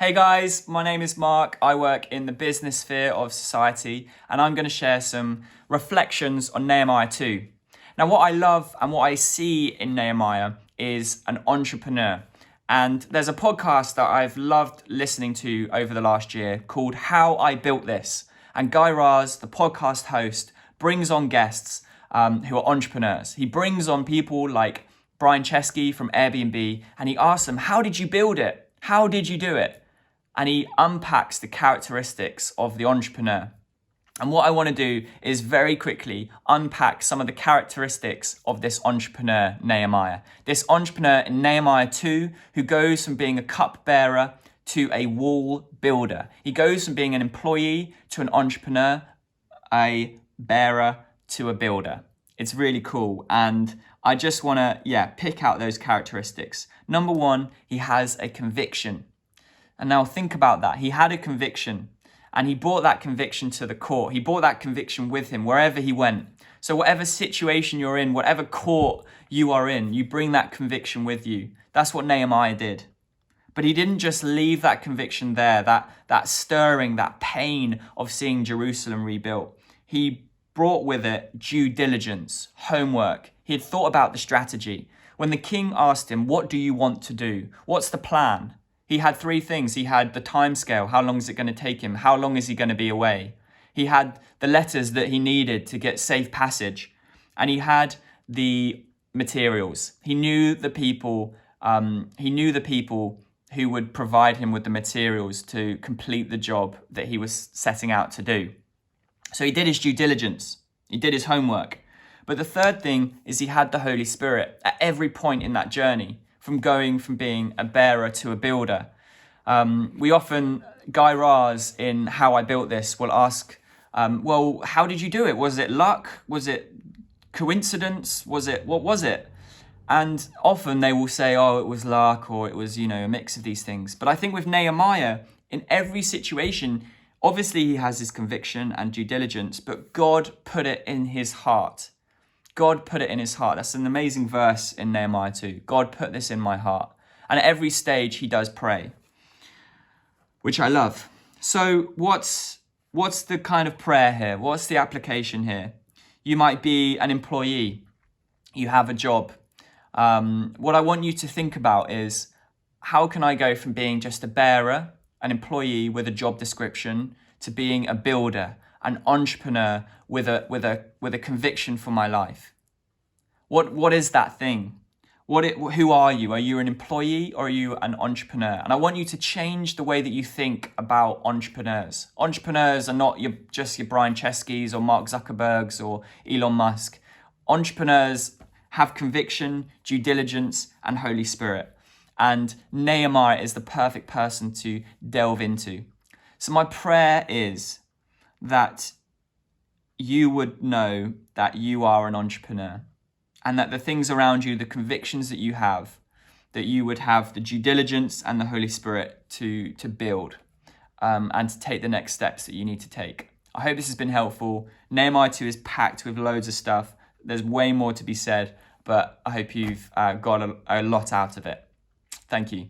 Hey guys, my name is Mark. I work in the business sphere of society, and I'm going to share some reflections on Nehemiah 2. Now, what I love and what I see in Nehemiah is an entrepreneur. And there's a podcast that I've loved listening to over the last year called How I Built This. And Guy Raz, the podcast host, brings on guests who are entrepreneurs. He brings on people like Brian Chesky from Airbnb, and he asks them, how did you build it? How did you do it? And he unpacks the characteristics of the entrepreneur. And what I want to do is very quickly unpack some of the characteristics of this entrepreneur, Nehemiah. This entrepreneur in Nehemiah 2, who goes from being a cupbearer to a wall builder. He goes from being an employee to an entrepreneur, a bearer to a builder. It's really cool. And I just want to, pick out those characteristics. Number one, he has a conviction. And now think about that. He had a conviction and he brought that conviction to the court. He brought that conviction with him wherever he went. So whatever situation you're in, whatever court you are in, you bring that conviction with you. That's what Nehemiah did. But he didn't just leave that conviction there, that stirring, that pain of seeing Jerusalem rebuilt. He brought with it due diligence, homework. He had thought about the strategy. When the king asked him, what do you want to do? What's the plan? He had three things. He had the timescale. How long is it going to take him? How long is he going to be away? He had the letters that he needed to get safe passage. And he had the materials. He knew the people who would provide him with the materials to complete the job that he was setting out to do. So he did his due diligence. He did his homework. But the third thing is he had the Holy Spirit at every point in that journey, from going from being a bearer to a builder. We often, Guy Raz in How I Built This will ask, well, how did you do it? Was it luck? Was it coincidence? What was it? And often they will say, oh, it was luck, or it was, a mix of these things. But I think with Nehemiah, in every situation, obviously he has his conviction and due diligence, but God put it in his heart. God put it in his heart. That's an amazing verse in Nehemiah 2. God put this in my heart. And at every stage he does pray, which I love. So what's the kind of prayer here? What's the application here? You might be an employee. You have a job. What I want you to think about is, how can I go from being just a bearer, an employee with a job description, to being a builder, an entrepreneur with a conviction for my life? What is that thing? Who are you? Are you an employee or are you an entrepreneur? And I want you to change the way that you think about entrepreneurs. Entrepreneurs are not just your Brian Cheskys or Mark Zuckerbergs or Elon Musk. Entrepreneurs have conviction, due diligence, and Holy Spirit. And Nehemiah is the perfect person to delve into. So my prayer is that you would know that you are an entrepreneur, and that the things around you, the convictions that you have, that you would have the due diligence and the Holy Spirit to build and to take the next steps that you need to take. I hope this has been helpful. Nehemiah 2 is packed with loads of stuff. There's way more to be said, but I hope you've got a lot out of it. Thank you.